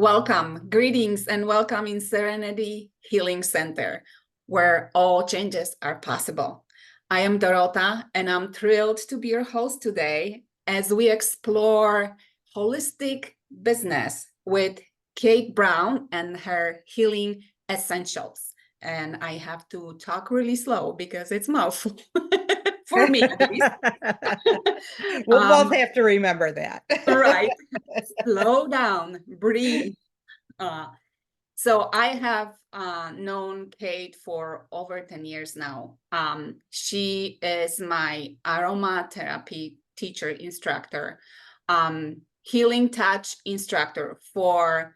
Welcome, greetings, and welcome in Serenity Healing Center, where all changes are possible. I am Dorota, and I'm thrilled to be your host today as we explore holistic business with Kate Brown and her healing essentials. And I have to talk really slow because it's mouthful for me, at least. We'll both have to remember that. Right. Slow down, breathe. Uh, so I have known Kate for over 10 years now. She is my aromatherapy teacher instructor, healing touch instructor for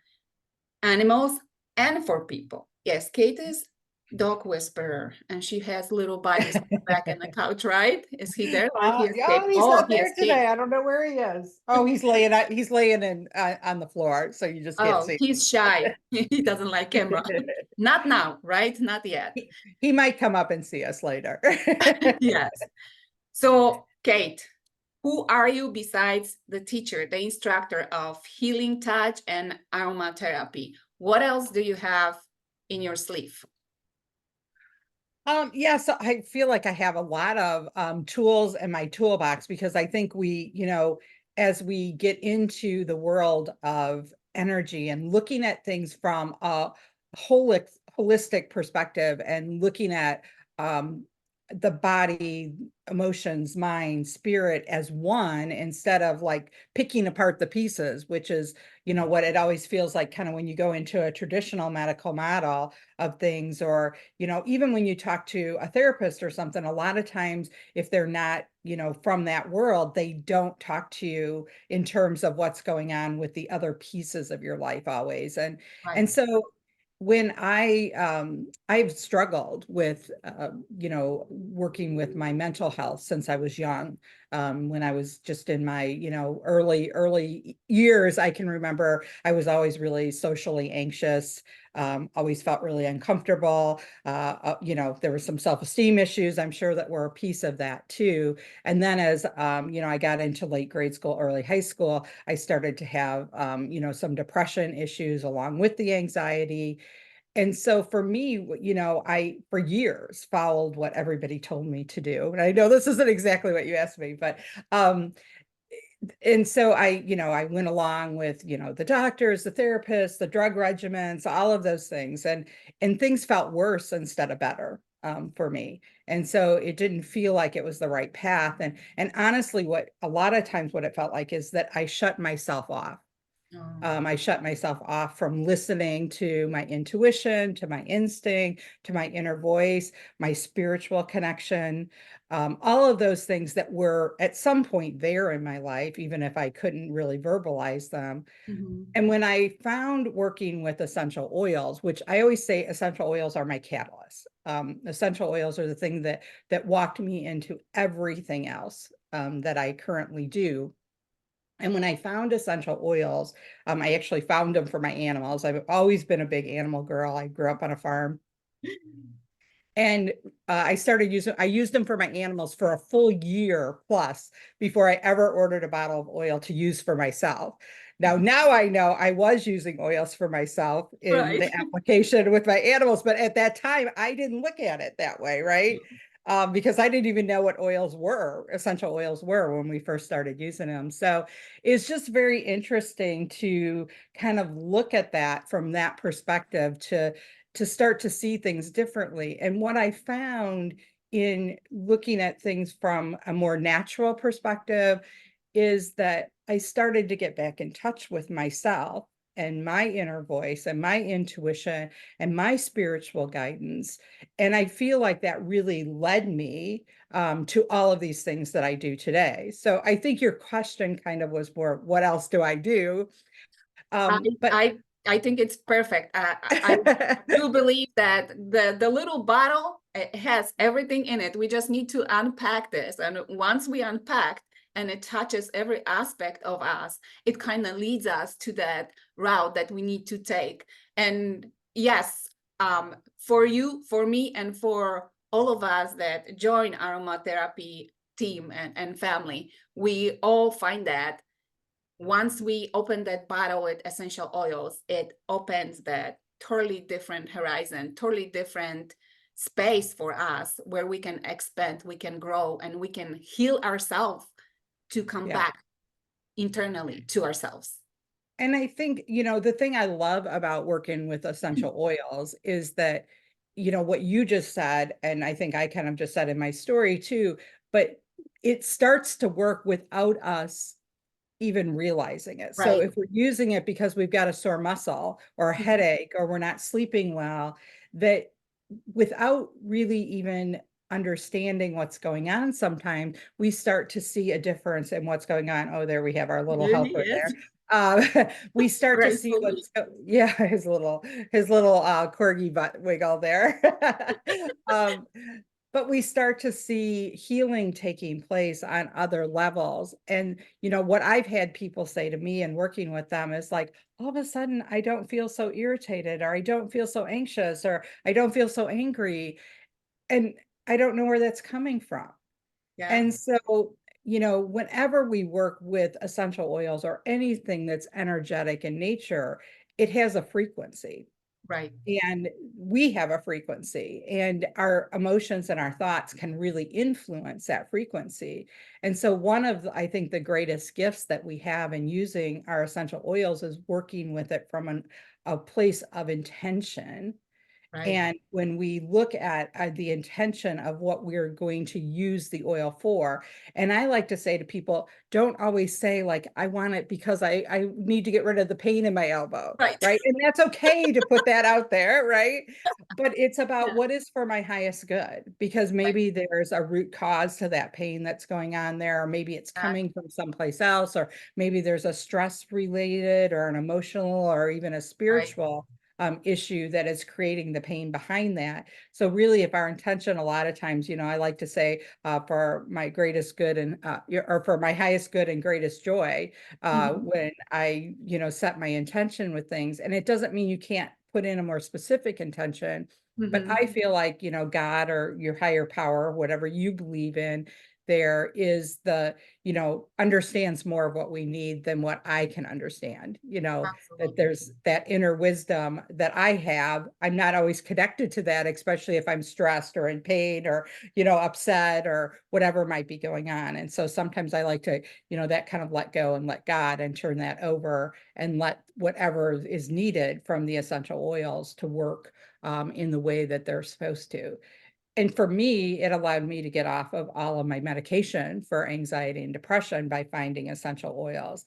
animals and for people. Yes, Kate is dog whisperer, and she has little buddies back in the couch, right? Is he there or he escaped? Oh, he's Oh, not he there today. escaped. I don't know where he is. Oh, he's laying in on the floor, so you just can't Oh, see. he's shy. He doesn't like camera. Not now, right? Not yet. He might come up and see us later. Yes. So, Kate, who are you besides the teacher, the instructor of healing touch and aromatherapy? What else do you have in your sleeve? Yeah, so I feel like I have a lot of tools in my toolbox because I think as we get into the world of energy and looking at things from a holistic perspective and looking at um, the body, emotions, mind, spirit as one instead of like picking apart the pieces, which is, what it always feels like kind of when you go into a traditional medical model of things, or even when you talk to a therapist or something, a lot of times if they're not from that world, they don't talk to you in terms of what's going on with the other pieces of your life always. And Right. so when I've struggled with working with my mental health since I was young. When I was just in my early years, I can remember I was always really socially anxious, always felt really uncomfortable. There were some self-esteem issues, I'm sure, that were a piece of that too. And then as I got into late grade school, early high school, I started to have some depression issues along with the anxiety. And so for me, I for years followed what everybody told me to do. And I know this isn't exactly what you asked me, but um, and so I went along with, the doctors, the therapists, the drug regimens, all of those things. And things felt worse instead of better for me. And so it didn't feel like it was the right path. And honestly, what a lot of times what it felt like is that I shut myself off. Oh. I shut myself off from listening to my intuition, to my instinct, to my inner voice, my spiritual connection, all of those things that were at some point there in my life, even if I couldn't really verbalize them. Mhm. And when I found working with essential oils, which I always say essential oils are my catalyst. Essential oils are the thing that walked me into everything else that I currently do. And when I found essential oils, I actually found them for my animals. I've always been a big animal girl. I grew up on a farm. And I used them for my animals for a full year plus before I ever ordered a bottle of oil to use for myself. Now I know I was using oils for myself in Right. the application with my animals, but at that time I didn't look at it that way, right? Because I didn't even know what essential oils were when we first started using them. So it's just very interesting to kind of look at that from that perspective to start to see things differently. And what I found in looking at things from a more natural perspective is that I started to get back in touch with myself and my inner voice and my intuition and my spiritual guidance. And I feel like that really led me to all of these things that I do today. So I think your question kind of was more, what else do I do? I But I I think it's perfect. I do believe that the little bottle, it has everything in it. We just need to unpack this, and once we unpack and it touches every aspect of us, it kind of leads us to that route that we need to take. And yes, for you, for me, and for all of us that join aromatherapy team and family, we all find that once we open that bottle with essential oils, it opens that totally different horizon, totally different space for us where we can expand, we can grow, and we can heal ourselves to come Yeah. back internally to ourselves. And I think, the thing I love about working with essential oils is that, what you just said, and I think I kind of just said in my story too, but it starts to work without us even realizing it. So Right. if we're using it because we've got a sore muscle or a Mhm. headache or we're not sleeping well, that without really even understanding what's going on, sometimes we start to see a difference in what's going on. Oh, there we have our little There he helper is. there. We start to see Gracefully. yeah, his little corgi butt wiggle there. um, but we start to see healing taking place on other levels. And, what I've had people say to me and working with them is like, all of a sudden, I don't feel so irritated, or I don't feel so anxious, or I don't feel so angry. And I don't know where that's coming from. Yeah. And so, whenever we work with essential oils or anything that's energetic in nature, it has a frequency. Right. And we have a frequency, and our emotions and our thoughts can really influence that frequency. And so, one of, I think, the greatest gifts that we have in using our essential oils is working with it from a place of intention. Right. And when we look at the intention of what we're going to use the oil for, and I like to say to people, don't always say, like, I want it because I need to get rid of the pain in my elbow, Right. right? And that's okay to put that out there, right? But it's about Yeah. what is for my highest good, because Right. maybe there's a root cause to that pain that's going on there, or maybe it's Yeah. coming from someplace else, or maybe there's a stress related or an emotional or even a Right. spiritual issue that is creating the pain behind that. So really, if our intention, a lot of times, I like to say, for my greatest good and or for my highest good and greatest joy, Mhm. when I, set my intention with things, and it doesn't mean you can't put in a more specific intention. But Mhm. I feel like, God or your higher power, whatever you believe in, there is understands more of what we need than what I can understand, that Absolutely. there's that inner wisdom that I have. I'm not always connected to that, especially if I'm stressed or in pain or, upset or whatever might be going on. And so sometimes I like to, that kind of let go and let God and turn that over and let whatever is needed from the essential oils to work in the way that they're supposed to. And for me, it allowed me to get off of all of my medication for anxiety and depression by finding essential oils.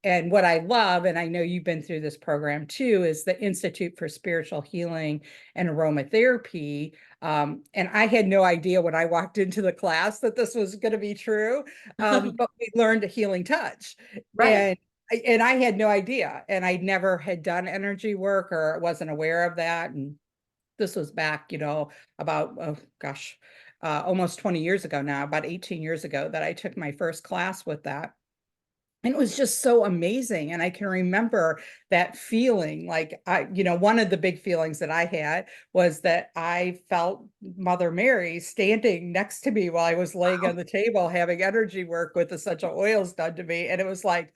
And what I love, and I know you've been through this program too, is the Institute for Spiritual Healing and Aromatherapy. And I had no idea when I walked into the class that this was going to be true. But we learned a healing touch. Right. And I had no idea. And I never had done energy work or wasn't aware of that. And this was back, about, oh gosh, almost 20 years ago now, about 18 years ago, that I took my first class with that. And it was just so amazing. And I can remember that feeling, like, one of the big feelings that I had was that I felt Mother Mary standing next to me while I was laying on Wow. the table having energy work with essential oils done to me. And it was like,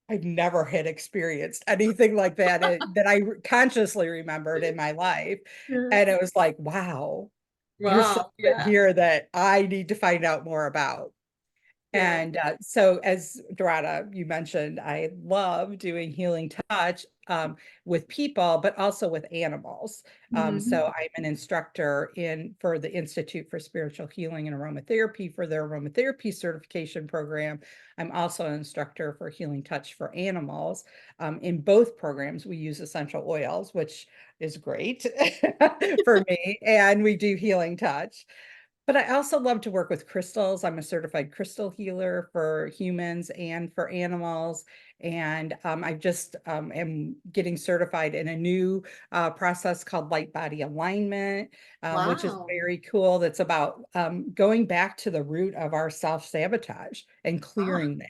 I never had experienced anything like that, that I consciously remembered in my life. Yeah. And it was like, wow, there's Wow. something Yeah. here that I need to find out more about. Yeah. And so, as Dorada, you mentioned, I love doing healing touch with people, but also with animals. Mhm. So I'm an instructor for the Institute for Spiritual Healing and Aromatherapy for their aromatherapy certification program. I'm also an instructor for healing touch for animals. In both programs, we use essential oils, which is great for me, and we do healing touch. But I also love to work with crystals. I'm a certified crystal healer for humans and for animals. And I just am getting certified in a new process called light body alignment, which is Wow. very cool. That's about going back to the root of our self-sabotage and Oh, clearing that.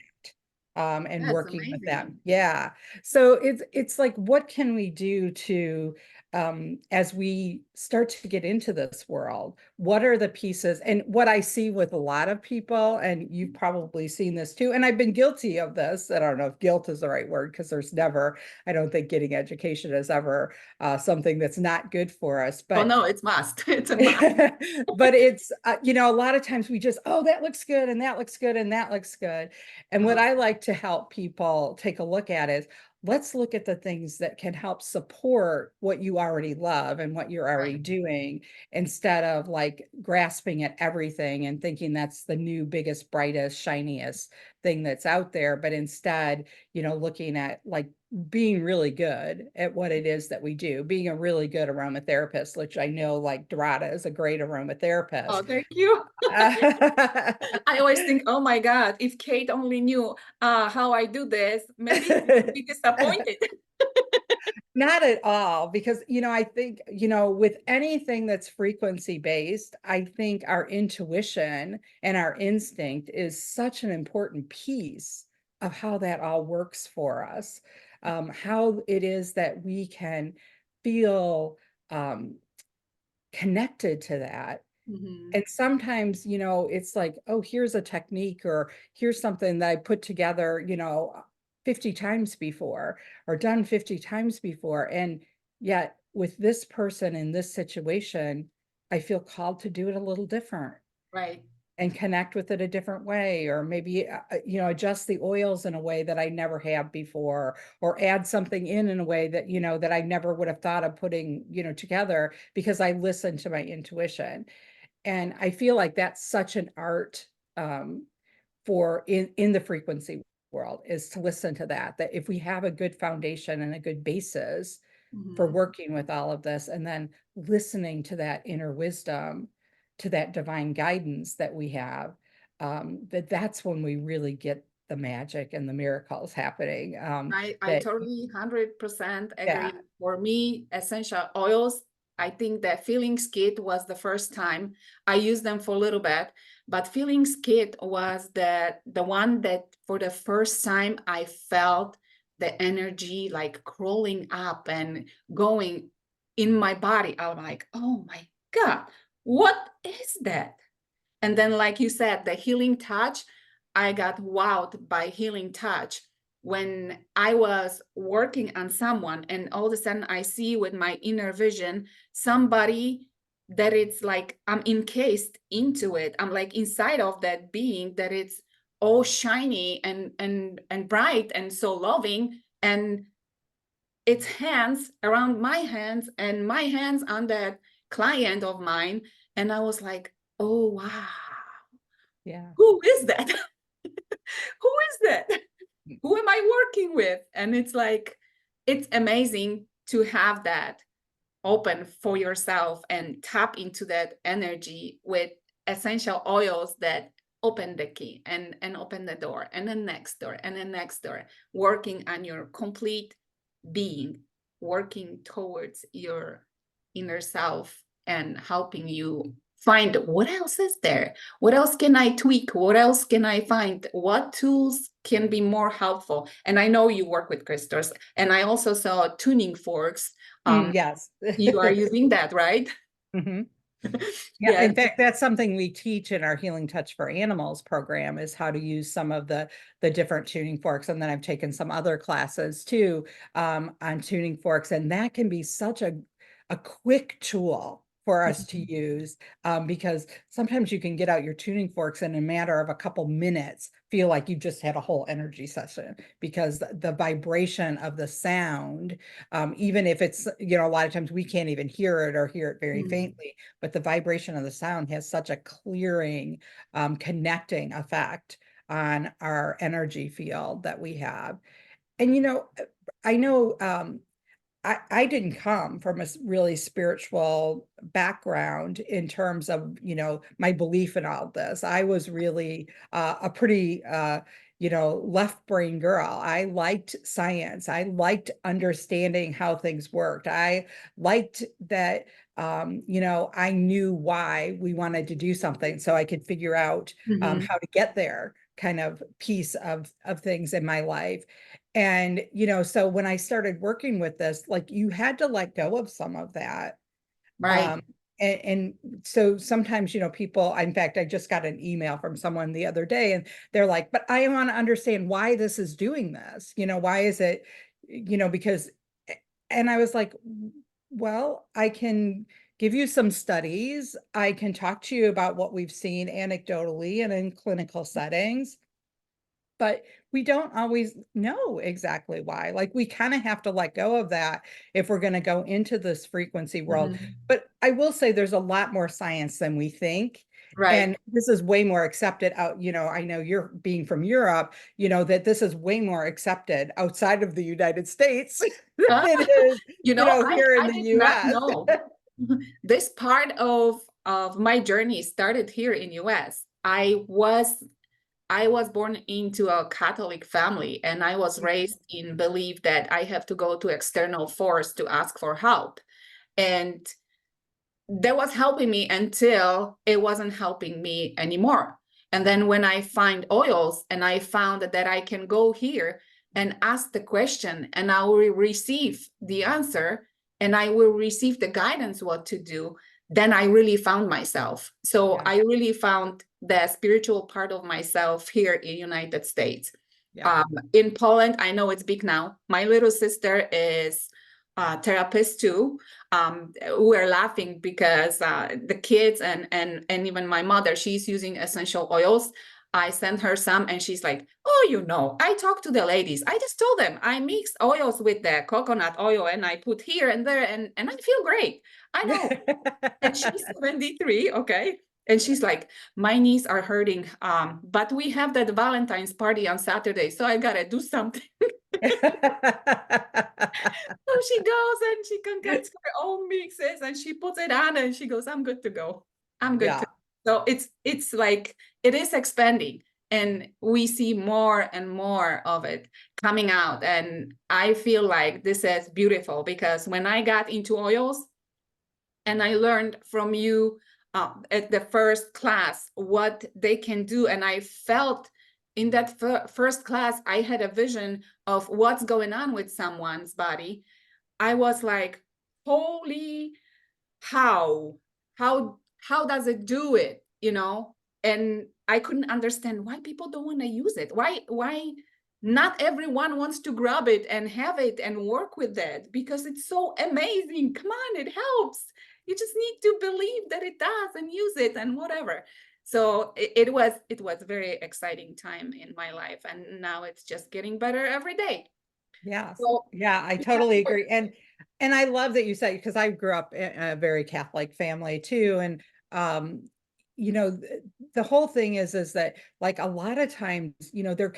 And that's working with amazing. them. Yeah. So it's like, what can we do to as we start to get into this world, what are the pieces? And what I see with a lot of people, and you've probably seen this too, and I've been guilty of this. I don't know if guilt is the right word, because there's never, I don't think getting education is ever something that's not good for us. Oh But no, it's must. It's a must. but it's a lot of times we just, oh, that looks good, and that looks good, and that looks good. And what Uh-huh. I like to help people take a look at is, let's look at the things that can help support what you already love and what you're already Right. doing, instead of like grasping at everything and thinking that's the new biggest, brightest, shiniest thing that's out there. But instead, looking at like being really good at what it is that we do, being a really good aromatherapist, which I know like Dorada is a great aromatherapist. Oh, thank you. I always think, oh my God, if Kate only knew how I do this, maybe she would be disappointed. Not at all, because, I think, with anything that's frequency based, I think our intuition and our instinct is such an important piece of how that all works for us. How it is that we can feel um, connected to that. Mhm. And sometimes, it's like, oh, here's a technique, or here's something that I put together, 50 times before, or done 50 times before. And yet with this person in this situation, I feel called to do it a little different Right. and connect with it a different way, or maybe adjust the oils in a way that I never have before, or add something in a way that that I never would have thought of putting together, because I listened to my intuition. And I feel like that's such an art, um, for in the frequency world, is to listen to that if we have a good foundation and a good basis for Mhm. working with all of this, and then listening to that inner wisdom, to that divine guidance that we have, that's when we really get the magic and the miracles happening. I That totally 100% Yeah. agree. For me, essential oils, I think that Feelings Kit was the first time I used them for a little bit, but Feelings Kit was the one that for the first time I felt the energy like crawling up and going in my body. I'm like, oh my God, what is that? And then, like you said, the healing touch, I got wowed by healing touch when I was working on someone, and all of a sudden I see with my inner vision somebody that it's like I'm encased into it. I'm like inside of that being that it's all shiny and bright and so loving, and its hands around my hands and my hands on that client of mine. And I was like, oh wow, Yeah. who is that? Who is that? Who am I working with? And it's like, it's amazing to have that open for yourself and tap into that energy with essential oils that open the key and open the door and the next door and the next door, working on your complete being, working towards your inner self and helping you find what else is there, what else can I tweak, what else can I find, what tools can be more helpful. And I know you work with crystals, and I also saw tuning forks. Yes. You are using that, right? Mhm. Yeah, Yes. in fact, that's something we teach in our Healing Touch for Animals program, is how to use some of the different tuning forks. And then I've taken some other classes too, on tuning forks, and that can be such a quick tool for us to use, because sometimes you can get out your tuning forks in a matter of a couple minutes, feel like you just had a whole energy session, because the vibration of the sound, even if it's, a lot of times we can't even hear it or hear it very Mhm. faintly, but the vibration of the sound has such a clearing, connecting effect on our energy field that we have. And I know, I didn't come from a really spiritual background in terms of, my belief in all this. I was really a pretty, left brain girl. I liked science. I liked understanding how things worked. I liked that, I knew why we wanted to do something, so I could figure out Mhm. how to get there kind of piece of things in my life. And, so when I started working with this, like you had to let go of some of that. Right. Um, and so sometimes, people, in fact, I just got an email from someone the other day and they're like, but I want to understand why this is doing this. Why is it, because, and I was like, well, I can give you some studies. I can talk to you about what we've seen anecdotally and in clinical settings, but we don't always know exactly why. Like we kind of have to let go of that if we're going to go into this frequency world. Mhm. But I will say there's a lot more science than we think. Right. And this is way more accepted out, I know you're being from Europe, that this is way more accepted outside of the United States than Ah, it is, here in I the did not US. know. This part of my journey started here in US. I was born into a Catholic family, and I was raised in belief that I have to go to external force to ask for help. And that was helping me until it wasn't helping me anymore. And then when I find oils and I found that I can go here and ask the question and I will receive the answer and I will receive the guidance what to do, then I really found myself. So Yeah, I really found the spiritual part of myself here in United States. yeah. In Poland, I know it's big now. My little sister is a therapist too. We're laughing because the kids and even my mother, she's using essential oils. I sent her some and she's like, oh, I talk to the ladies. I just told them I mix oils with the coconut oil and I put here and there and I feel great. I know. And she's 73, okay? And she's like, my knees are hurting. But we have that Valentine's party on Saturday, so I gotta do something. So she goes and she concocts her own mixes and she puts it on and she goes, I'm good to go. I'm good to Yeah. go. So it's like it is expanding and we see more and more of it coming out. And I feel like this is beautiful because when I got into oils and I learned from you at the first class what they can do, and I felt in that first class, I had a vision of what's going on with someone's body. I was like, holy, how how does it do it, and I couldn't understand why people don't want to use it, why not everyone wants to grab it and have it and work with it, because it's so amazing. Come on, it helps. You just need to believe that it does and use it and whatever. So it was a very exciting time in my life, and now it's just getting better every day. Yes. So Yeah, I totally agree. And I love that you say, because I grew up in a very Catholic family too. And um, the whole thing is that like a lot of times, they're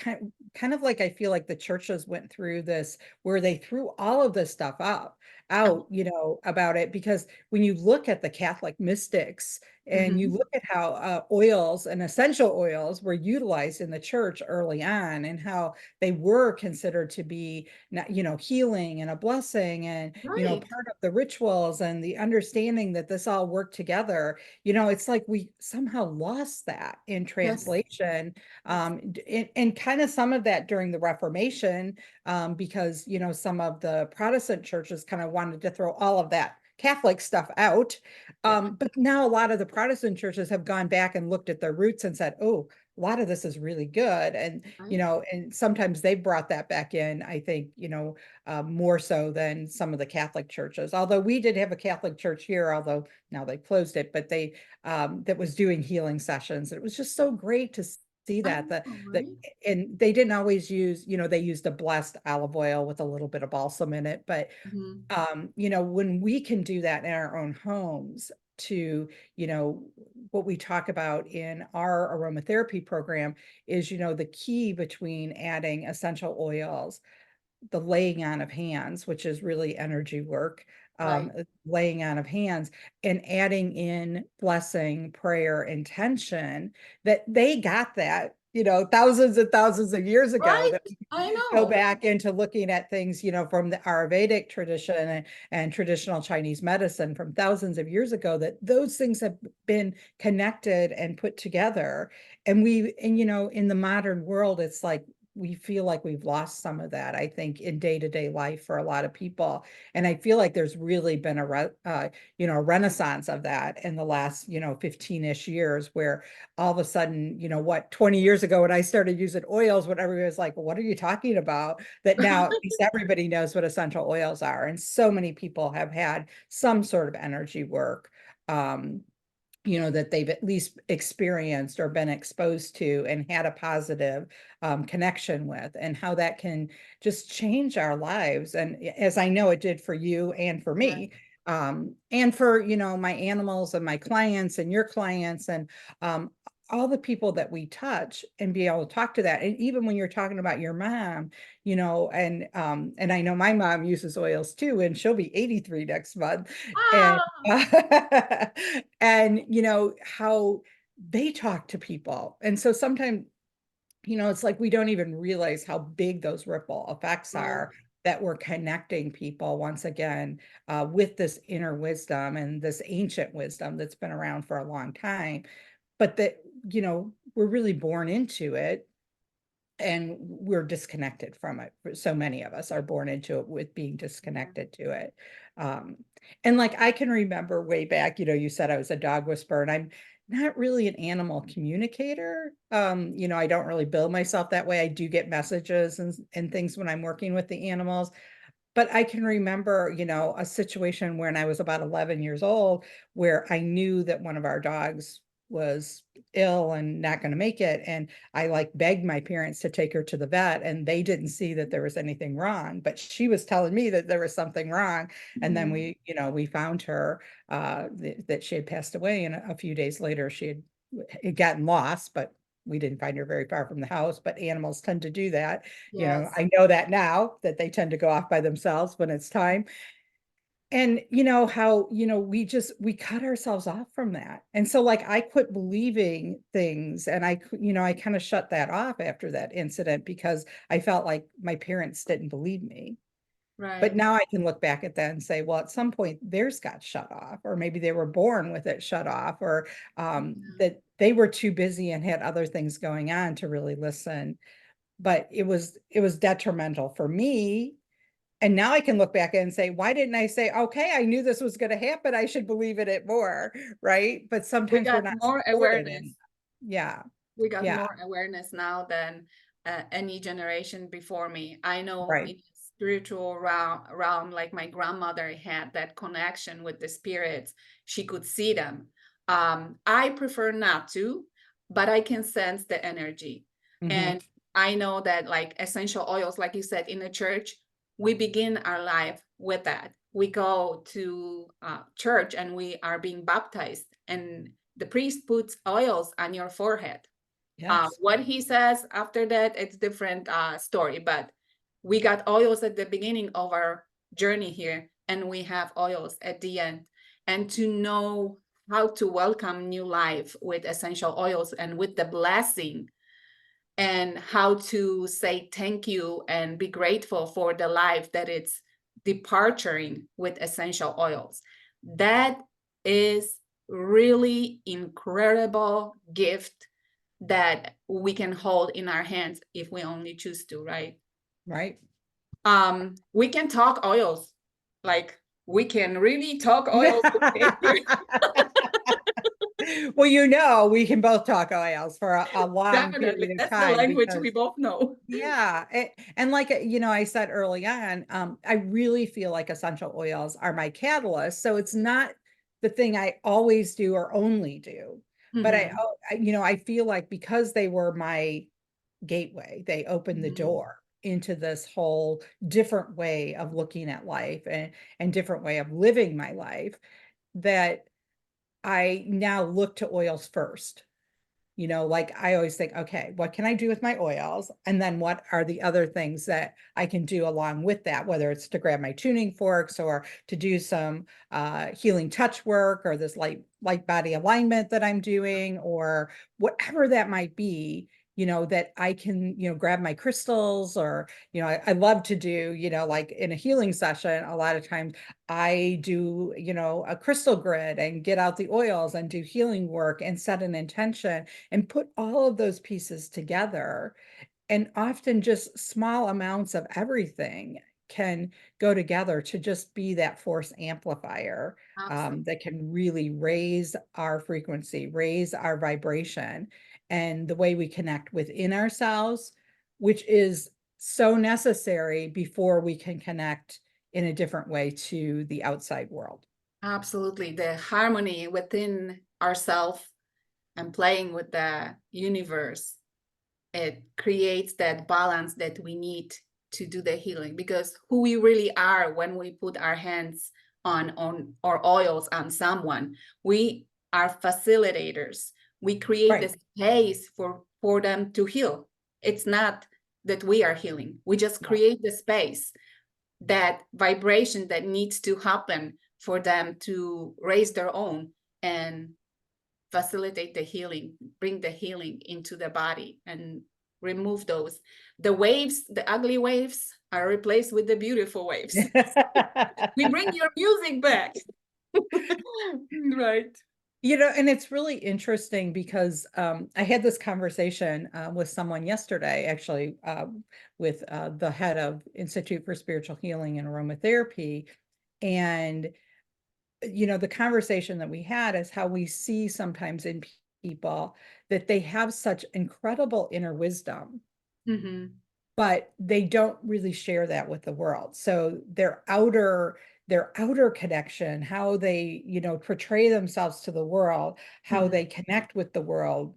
kind of like I feel like the churches went through this where they threw all of this stuff out, about it, because when you look at the Catholic mystics and you mhm. look at how oils and essential oils were utilized in the church early on and how they were considered to be, healing and a blessing and, Right. part of the rituals and the understanding that this all worked together, it's like we somehow lost that in Yes. translation. Yes. And kind of some of that during the Reformation, because, some of the Protestant churches kind of wanted to throw all of that Catholic stuff out. Yeah. But now a lot of the Protestant churches have gone back and looked at their roots and said, oh, a lot of this is really good. And, Right. and sometimes they brought that back in, I think, more so than some of the Catholic churches. Although we did have a Catholic church here, although now they closed it, but they, that was doing healing sessions. It was just so great to see I that, know, the, right? and they didn't always use, they used a blessed olive oil with a little bit of balsam in it. But Mhm. when we can do that in our own homes to, what we talk about in our aromatherapy program is, the key between adding essential oils, the laying on of hands, which is really energy work, Right. laying on of hands, and adding in blessing, prayer, intention, that they got that thousands and thousands of years ago, Right? that I go know. back into looking at things, from the Ayurvedic tradition and traditional Chinese medicine from thousands of years ago, that those things have been connected and put together. And in the modern world, it's like we feel like we've lost some of that, I think, in day-to-day life for a lot of people. And I feel like there's really been a renaissance of that in the last, 15-ish years, where all of a sudden, 20 years ago when I started using oils, when everybody was like, what are you talking about? That now at least everybody knows what essential oils are. And so many people have had some sort of energy work. That they've at least experienced or been exposed to and had a positive connection with, and how that can just change our lives. And as I know it did for you and for Right. me, and for, my animals and my clients and your clients, and um, all the people that we touch, and be able to talk to that. And even when you're talking about your mom, and I know my mom uses oils too, and she'll be 83 next month. And Ah, and how they talk to people. And so sometimes, it's like we don't even realize how big those ripple effects right. are, that we're connecting people once again, with this inner wisdom and this ancient wisdom that's been around for a long time, but that, we're really born into it, and we're disconnected from it. So many of us are born into it with being Yeah. disconnected to it. Um, and like I can remember way back, you said I was a dog whisperer, and I'm not really an animal communicator. I don't really build myself that way. I do get messages and things when I'm working with the animals. But I can remember, a situation when I was about 11 years old, where I knew that one of our dogs was ill and not going to make it. And I like begged my parents to take her to the vet, and they didn't see that there was anything wrong, but she was telling me that there was something wrong. And then Mhm. we found her, that she had passed away. And a few days later, had gotten lost, but we didn't find her very far from the house. But animals tend to do that. Yes. I know that now, that they tend to go off by themselves when it's time. And how, we cut ourselves off from that. And so like I quit believing things, and I kind of shut that off after that incident, because I felt like my parents didn't believe me. But Right. now I can look back at that and say, well, at some point theirs got shut off, or maybe they were born with it shut off, or Yeah. that they were too busy and had other things going on to really listen. But it was detrimental for me. And now I can look back and say, why didn't I say, okay, I knew this was going to happen, I should believe in it more, right? But We sometimes we're got not more supported in. awareness. Yeah, We got yeah, more awareness now than any generation before me. I know right. in spiritual realm, like my grandmother had that connection with the spirits. She could see them. I prefer not to, but I can sense the energy. Hmm. And I know that like essential oils, like you said, in the church, we begin our life with that. We go to church and we are being baptized, and the priest puts oils on your forehead. Yes. What he says after that, it's different story. But we got oils at the beginning of our journey here, and we have oils at the end. And to know how to welcome new life with essential oils and with the blessing, and how to say thank you and be grateful for the life that it's departuring with essential oils. That is really incredible gift that we can hold in our hands if we only choose to, right? Right. We can talk oils, like we can really talk oils with Kate here. Well, we can both talk oils for a long Definitely, period of that's the time, language we because both know. yeah, and like I said early on, I really feel like essential oils are my catalyst. So it's not the thing I always do or only do, but Mhm. I feel like because they were my gateway, they opened the Mhm. door into this whole different way of looking at life, and different way of living my life, that I now look to oils first. Like I always think, okay, what can I do with my oils? And then what are the other things that I can do along with that, whether it's to grab my tuning forks, or to do some healing touch work, or this light body alignment that I'm doing, or whatever that might be. that I can, grab my crystals, or, I love to do, like in a healing session, a lot of times I do, a crystal grid and get out the oils and do healing work and set an intention and put all of those pieces together. And often just small amounts of everything can go together to just be that force amplifier, Absolutely. that can really raise our frequency, raise our vibration, and the way we connect within ourselves, which is so necessary before we can connect in a different way to the outside world. Absolutely. The harmony within ourselves and playing with the universe, it creates that balance that we need to do the healing, because who we really are when we put our hands on or oils on someone, we are facilitators. We create the Right. space for them to heal. It's not that we are healing, we just No. create the space, that vibration that needs to happen for them to raise their own and facilitate the healing, bring the healing into the body and remove those. The waves, the ugly waves are replaced with the beautiful waves. We bring your music back. Right. And it's really interesting because I had this conversation with someone yesterday, actually, with the head of Institute for Spiritual Healing and Aromatherapy. And, the conversation that we had is how we see sometimes in people that they have such incredible inner wisdom, Mm-hmm. but they don't really share that with the world. So their outer connection, how they, portray themselves to the world, how Mm-hmm. they connect with the world,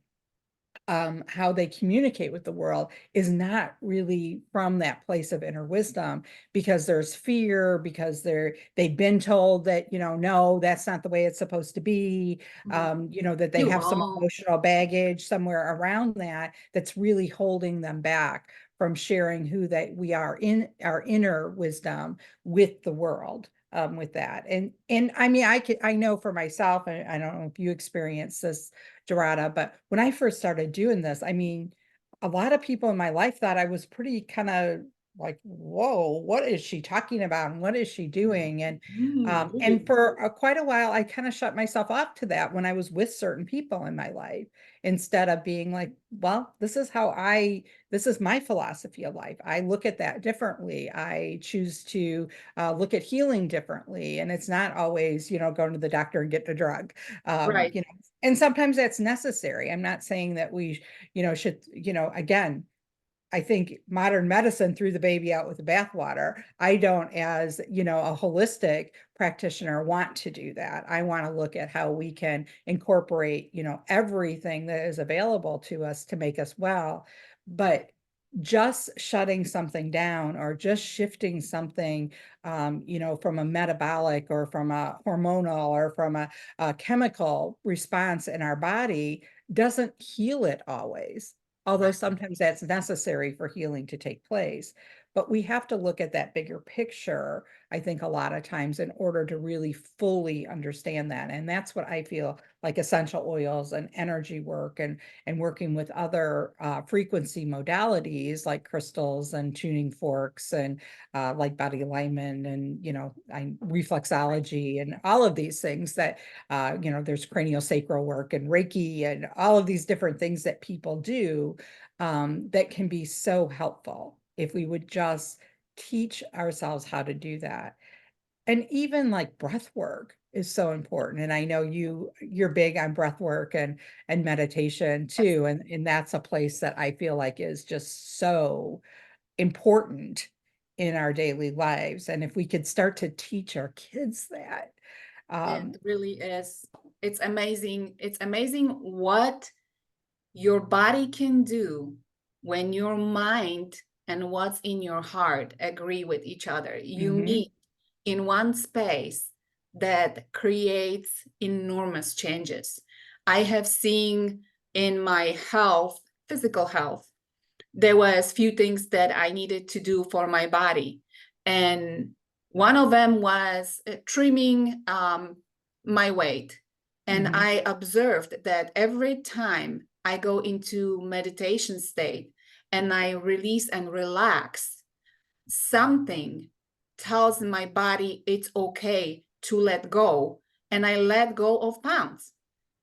how they communicate with the world is not really from that place of inner wisdom, because there's fear, because they've been told that, no, that's not the way it's supposed to be, Mm-hmm. that they You have some wrong. emotional baggage somewhere around that's really holding them back from sharing who we are in our inner wisdom with the world. With that, and I mean, I know for myself, and I don't know if you experience this, Dorada, but when I first started doing this, I mean, a lot of people in my life thought I was pretty kind of like, whoa, what is she talking about? And what is she doing? And Really? for quite a while, I kind of shut myself off to that when I was with certain people in my life, instead of being like, well, this is my philosophy of life. I look at that differently. I choose to look at healing differently. And it's not always, going to the doctor and getting a drug. Right. And sometimes that's necessary. I'm not saying that we, should, again, I think modern medicine threw the baby out with the bathwater. I don't, as a holistic practitioner, want to do that. I want to look at how we can incorporate, everything that is available to us to make us well. But just shutting something down or just shifting something, from a metabolic or from a hormonal or from a chemical response in our body doesn't heal it always, although Right. sometimes that's necessary for healing to take place. But we have to look at that bigger picture, I think, a lot of times in order to really fully understand that. And that's what I feel like essential oils and energy work and working with other frequency modalities like crystals and tuning forks and like body alignment and, reflexology and all of these things that, there's craniosacral work and Reiki and all of these different things that people do, that can be so helpful if we would just teach ourselves how to do that. And even like breath work is so important. And I know you're big on breath work and meditation Yes. too. And that's a place that I feel like is just so important in our daily lives. And if we could start to teach our kids that, It um, really is. It's amazing. It's amazing what your body can do when your mind and what's in your heart agree with each other. You mhm, meet in one space that creates enormous changes. I have seen in my health, physical health, there was few things that I needed to do for my body. And one of them was trimming my weight. And mhm, I observed that every time I go into meditation state and I release and relax, something tells my body it's okay to let go, and I let go of pounds.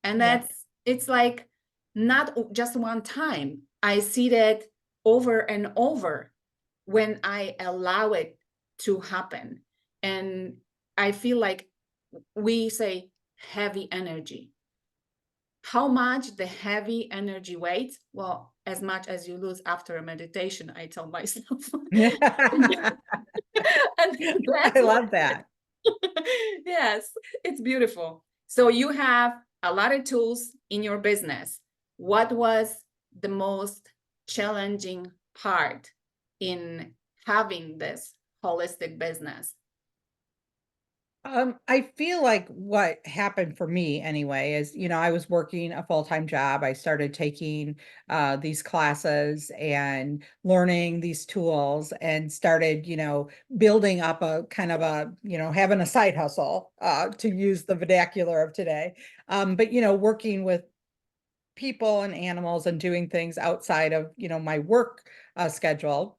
And Yeah. it's like not just one time. I see that over and over when I allow it to happen. And I feel like we say heavy energy. How much the heavy energy weighs? Well, as much as you lose after a meditation, I tell myself. And I that's what, love that. yes, it's beautiful. So you have a lot of tools in your business. What was the most challenging part in having this holistic business? I feel like what happened for me anyway is, I was working a full-time job. I started taking these classes and learning these tools and started, building up a kind of a, having a side hustle, to use the vernacular of today. But, working with people and animals and doing things outside of, my work schedule.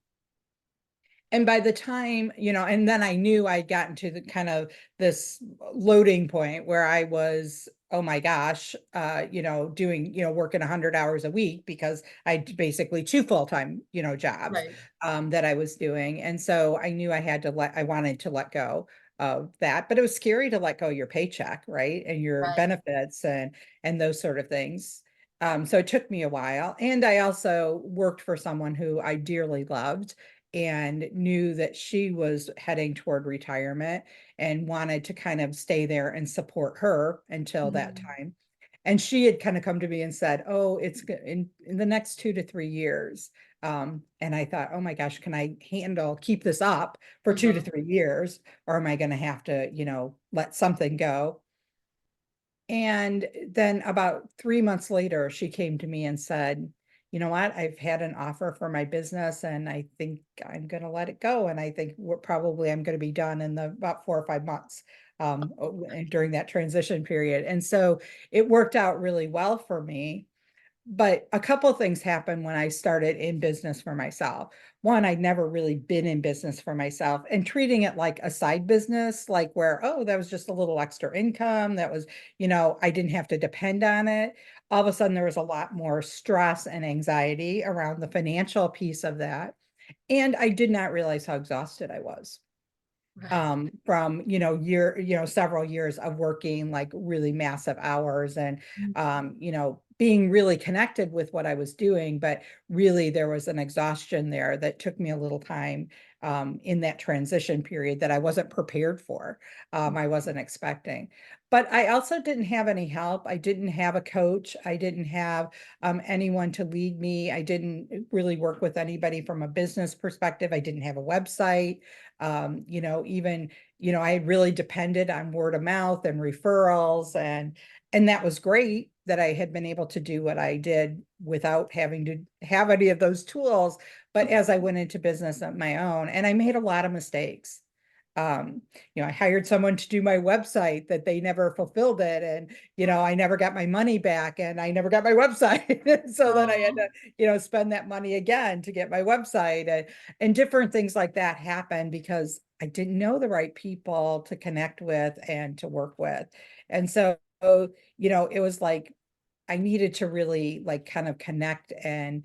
And by the time, and then I knew I'd gotten to the kind of this loading point where I was, oh my gosh, doing, working 100 hours a week because I basically two full-time, jobs Right, that I was doing. And so I knew I wanted to let go of that, but it was scary to let go of your paycheck, right? And your right, benefits and those sort of things. So it took me a while. And I also worked for someone who I dearly loved and knew that she was heading toward retirement and wanted to kind of stay there and support her until that mhm, time. And she had kind of come to me and said, "Oh, it's in the next 2 to 3 years." And I thought, "Oh my gosh, can I keep this up for two to mhm, three years, or am I going to have to, let something go?" And then about 3 months later, she came to me and said, "You know what? I've had an offer for my business and I think I'm going to let it go. And I think I'm going to be done in about 4 or 5 months during that transition period." And so it worked out really well for me, but a couple of things happened when I started in business for myself. One, I'd never really been in business for myself and treating it like a side business, like where, oh, that was just a little extra income. That was, I didn't have to depend on it. All of a sudden, there was a lot more stress and anxiety around the financial piece of that. And I did not realize how exhausted I was right, from several years of working like really massive hours and mhm, being really connected with what I was doing, but really there was an exhaustion there that took me a little time in that transition period that I wasn't prepared for. I wasn't expecting. But I also didn't have any help. I didn't have a coach. I didn't have anyone to lead me. I didn't really work with anybody from a business perspective. I didn't have a website. Even, I had really depended on word of mouth and referrals, and that was great that I had been able to do what I did without having to have any of those tools. But as I went into business on my own, and I made a lot of mistakes. Um, I hired someone to do my website that they never fulfilled it. And, I never got my money back and I never got my website. So then I had oh, to, spend that money again to get my website and different things like that happened because I didn't know the right people to connect with and to work with. And so, it was like I needed to really like kind of connect and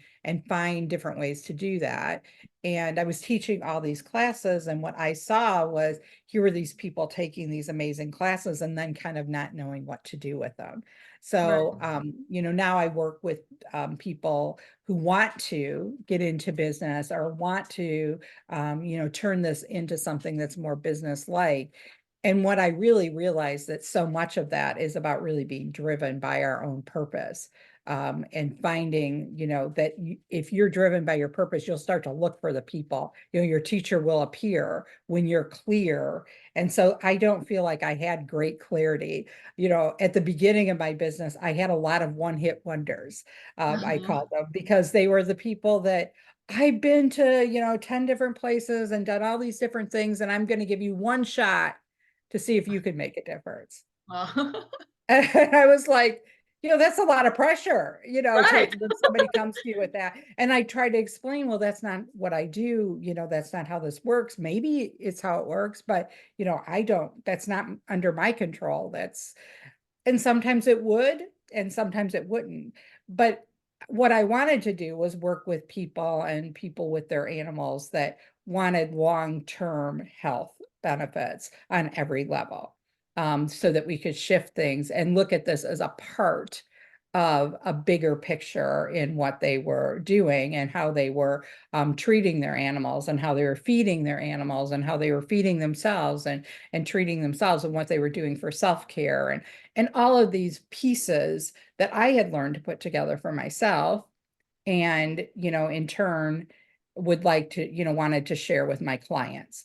find different ways to do that. And I was teaching all these classes, and what I saw was here were these people taking these amazing classes and then kind of not knowing what to do with them. right, So, now I work with people who want to get into business or want to, turn this into something that's more business-like. And what I really realized that so much of that is about really being driven by our own purpose. And finding, that if you're driven by your purpose, you'll start to look for the people. Your teacher will appear when you're clear. And so I don't feel like I had great clarity. At the beginning of my business, I had a lot of one-hit wonders, I uh-huh, called them, because they were the people that I've been to, 10 different places and done all these different things, and I'm going to give you one shot to see if you could make a difference. uh, And I was like, that's a lot of pressure, to Right. when somebody comes to you with that. And I try to explain, well, that's not what I do, that's not how this works. Maybe it's how it works, but I don't, that's not under my control. And sometimes it would, and sometimes it wouldn't. But what I wanted to do was work with people and people with their animals that wanted long-term health benefits on every level, so that we could shift things and look at this as a part of a bigger picture in what they were doing and how they were treating their animals and how they were feeding their animals and how they were feeding themselves and treating themselves and what they were doing for self-care and all of these pieces that I had learned to put together for myself and, in turn would like to, wanted to share with my clients.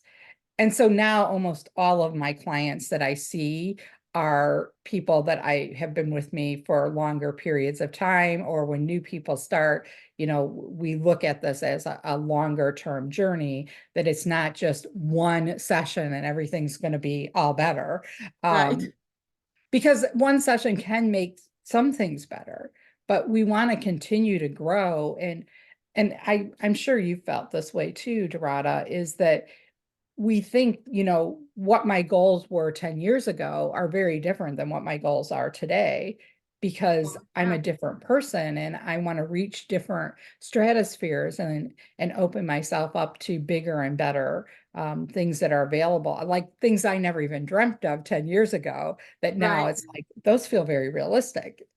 And so now almost all of my clients that I see are people that I have been with me for longer periods of time, or when new people start, we look at this as a longer term journey, that it's not just one session and everything's going to be all better. Right. Because one session can make some things better, but we want to continue to grow. And I'm sure you felt this way too, Dorada, is that we think, what my goals were 10 years ago are very different than what my goals are today, because I'm a Yeah. different person and I want to reach different stratospheres and open myself up to bigger and better things that are available, like things I never even dreamt of 10 years ago, that now Right. it's like those feel very realistic.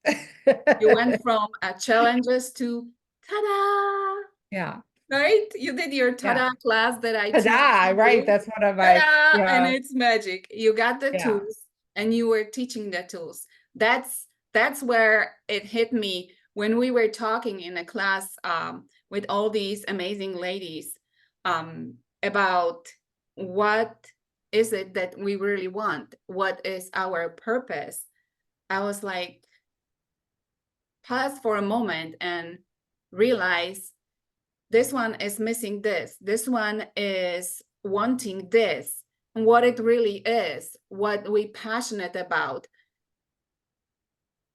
You went from challenges to ta-da, Yeah, right? You did your yeah. ta-da class that I teach Ta-da, right? people. That's one of my, Ta-da, and yeah, it's magic. You got the yeah. tools and you were teaching the tools. That's where it hit me when we were talking in a class with all these amazing ladies about what is it that we really want? What is our purpose? I was like, pause for a moment and realize this one is missing this. This one is wanting this. And what it really is, what we passionate about.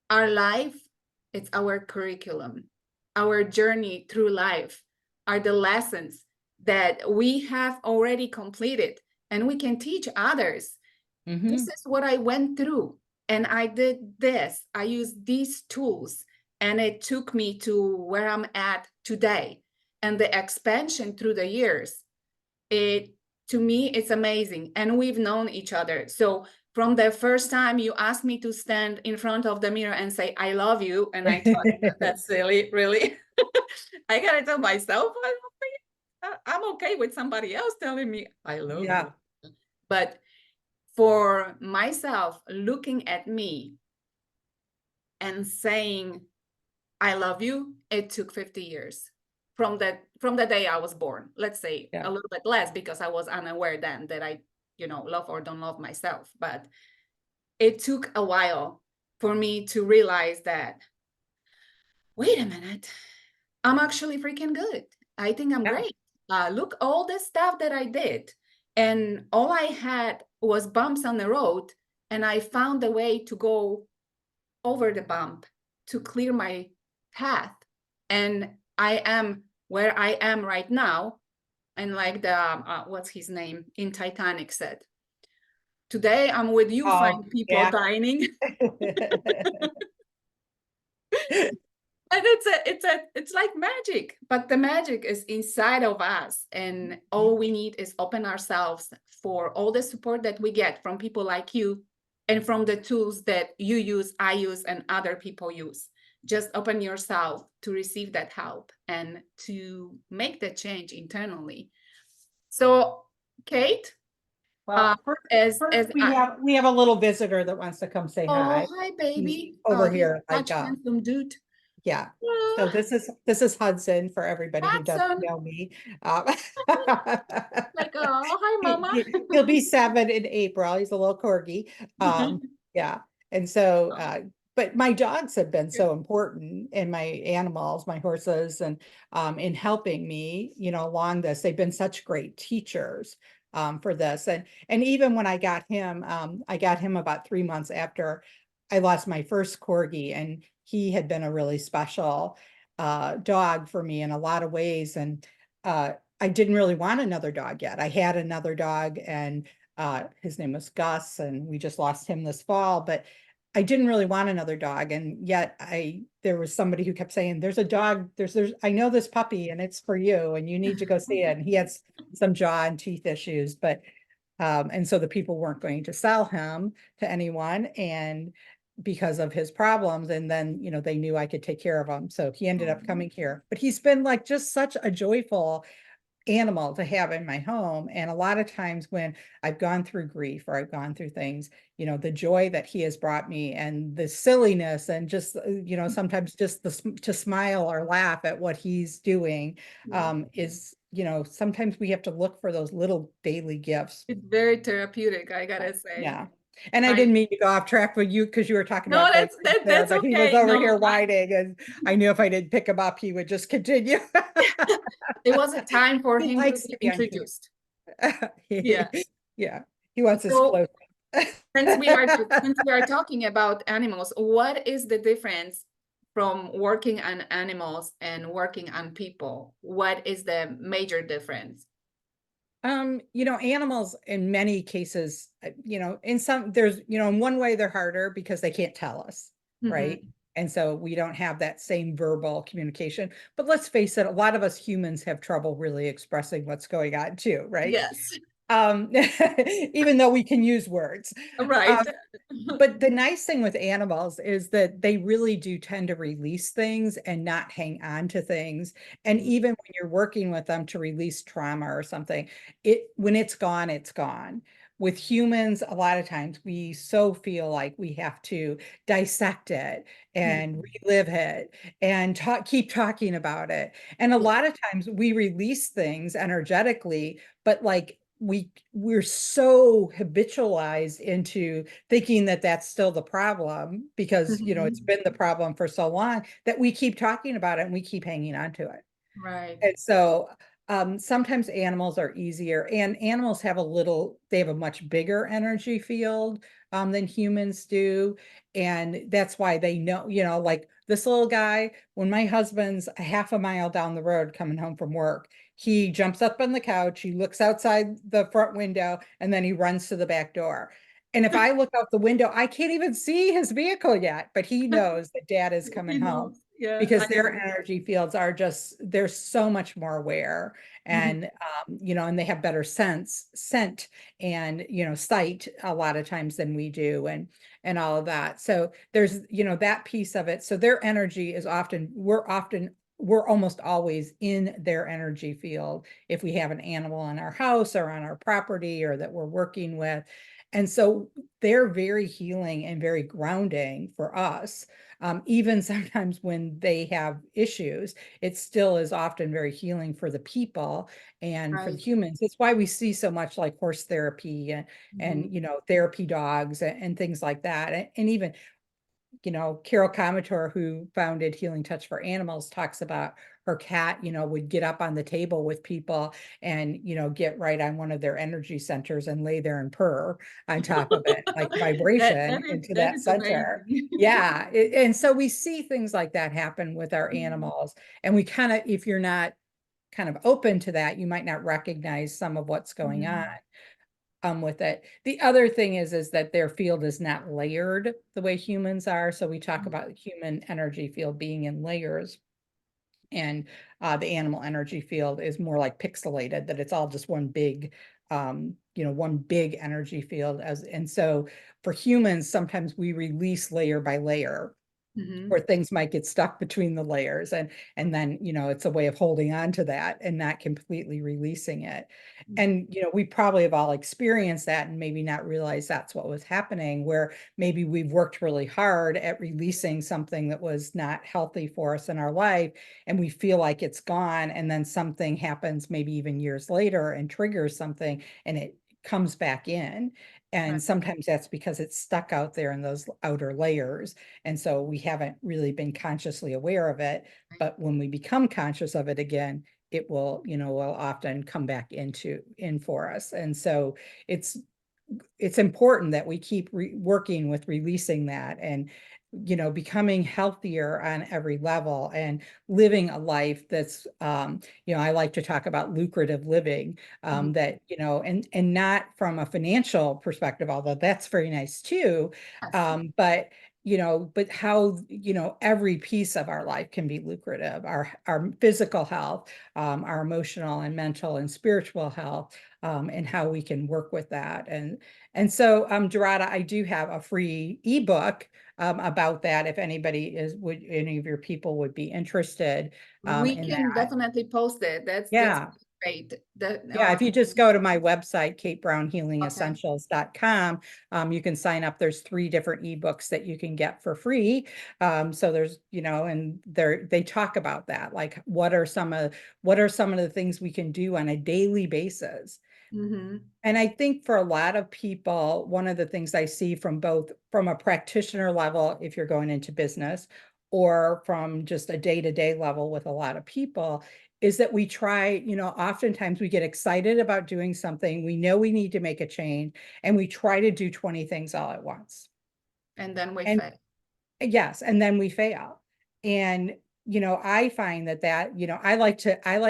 Our life, it's our curriculum. Our journey through life are the lessons that we have already completed and we can teach others. This Hmm. is what I went through and I did this. I used these tools and it took me to where I'm at today. And the expansion through the years, it to me it's amazing. And we've known each other. So from the first time you asked me to stand in front of the mirror and say I love you, and I thought that's silly, really. I gotta tell myself I love you. I'm okay with somebody else telling me I love you. Yeah. But for myself, looking at me and saying I love you, it took 50 years from the day I was born. Let's say Yeah. a little bit less because I was unaware then that I, love or don't love myself. But it took a while for me to realize that, wait a minute, I'm actually freaking good. I think I'm Yeah. great. Look, all the stuff that I did. And all I had was bumps on the road. And I found a way to go over the bump to clear my path. And I am where I am right now. And like the, what's his name in Titanic said, today I'm with you, Oh, fine people yeah. dining. And it's like magic, but the magic is inside of us, and all we need is open ourselves for all the support that we get from people like you and from the tools that you use, I use, and other people use. Just open yourself to receive that help and to make the change internally. So Kate, Well, first as we have a little visitor that wants to come say oh, hi. hi He's baby, oh, over he's here, such a handsome dude. yeah. So Ah, this is Hudson for everybody who doesn't Hudson, know me. Um, like, oh, hi mama. he'll be 7 in April. He's a little corgi. Yeah. And so, but my dogs have been so important, and my animals, my horses, and in helping me, along this. They've been such great teachers for this. And even when I got him about 3 months after I lost my first corgi, and he had been a really special dog for me in a lot of ways. And I didn't really want another dog yet. I had another dog, and his name was Gus, and we just lost him this fall. But I didn't really want another dog, and yet there was somebody who kept saying, "There's a dog. There's I know this puppy, and it's for you, and you need to go see it." And he had some jaw and teeth issues, but and so the people weren't going to sell him to anyone, and because of his problems. And then, they knew I could take care of him. So he ended up Oh, coming here. But he's been like just such a joyful animal to have in my home. And a lot of times when I've gone through grief or I've gone through things, the joy that he has brought me, and the silliness, and just, sometimes just to smile or laugh at what he's doing, yeah. is, sometimes we have to look for those little daily gifts. It's very therapeutic, I Yeah. gotta say. Yeah. And I I didn't mean to go off track with you because you were talking no, about going there, that's but he was okay. over here No, whining, and I knew if I didn't pick him up, he would just continue. it was a time for He him to likes be to be on introduced. camera. Yes. Yeah, he wants his So clothes. since we are talking about animals, what is the difference from working on animals and working on people? What is the major difference? Animals in many cases, in some, there's, in one way they're harder because they can't tell us, right? Hmm. And so we don't have that same verbal communication. But let's face it, a lot of us humans have trouble really expressing what's going on too, right? Yes, Um, even though we can use words. right. Um, but the nice thing with animals is that they really do tend to release things and not hang on to things. And Mhm. even when you're working with them to release trauma or something, when it's gone, it's gone. With humans, a lot of times we so feel like we have to dissect it and Mhm. relive it and keep talking about it. And a Yeah. lot of times we release things energetically, but like we're so habitualized into thinking that that's still the problem because it's Mhm. been the problem for so long that we keep talking about it and we keep hanging on to it. Right. And so sometimes animals are easier, and animals they have a much bigger energy field than humans do. And that's why they know, like this little guy, when my husband's a half a mile down the road coming home from work, he jumps up on the couch, he looks outside the front window, and then he runs to the back door. And if I look out the window, I can't even see his vehicle yet, but he knows that dad is coming He home knows. Yeah, I because their know. energy fields are just, they're so much more aware. Mhm. And and they have better scent, and sight a lot of times than we do, and all of that. So there's that piece of it. So their energy is we're almost always in their energy field if we have an animal in our house or on our property or that we're working with. And so they're very healing and very grounding for us. Even sometimes when they have issues, it still is often very healing for the people and for the Right. humans. It's why we see so much like horse therapy and Mhm. therapy dogs and things like that. And even Carol Comator, who founded Healing Touch for Animals, talks about her cat, would get up on the table with people and, get right on one of their energy centers and lay there and purr on top of it, like vibration into That that is center. amazing. Yeah. And so we see things like that happen with our Mhm. animals. And we kind of, if you're not kind of open to that, you might not recognize some of what's going on Mhm. with it. The other thing is that their field is not layered the way humans are. So we talk about the human energy field being in layers, and the animal energy field is more like pixelated, that it's all just one big energy field. And so for humans, sometimes we release layer by layer, Mhm. or things might get stuck between the layers, and then it's a way of holding on to that and not completely releasing it. Mhm. And we probably have all experienced that and maybe not realize that's what was happening, where maybe we've worked really hard at releasing something that was not healthy for us in our life, and we feel like it's gone, and then something happens maybe even years later and triggers something, and it comes back in. Right. And sometimes that's because it's stuck out there in those outer layers, and so we haven't really been consciously aware of it. But when we become conscious of it again, it will often come back in for us. And so it's it's important that we keep working with releasing that and becoming healthier on every level and living a life that's I like to talk about lucrative living, Mhm. that and not from a financial perspective, although that's very nice too, Yes. but but how every piece of our life can be lucrative, our physical health, our emotional and mental and spiritual health, and how we can work with that. And so, Dorada, I do have a free ebook about that if any of your people would be interested We in can that. definitely post it. That's Yeah. great. The Yeah, if you just go to my website, okay. katebrownhealingessentials.com, you can sign up. There's 3 different ebooks that you can get for free. So there's, and they talk about that, like what are some of the things we can do on a daily basis. Mm-hmm. And I think for a lot of people, one of the things I see from a practitioner level, if you're going into business, or from just a day-to-day level with a lot of people, is that we try, oftentimes we get excited about doing something. We know we need to make a change, and we try to do 20 things all at once. And then we And fail. yes, and then we fail. And, I find that, I like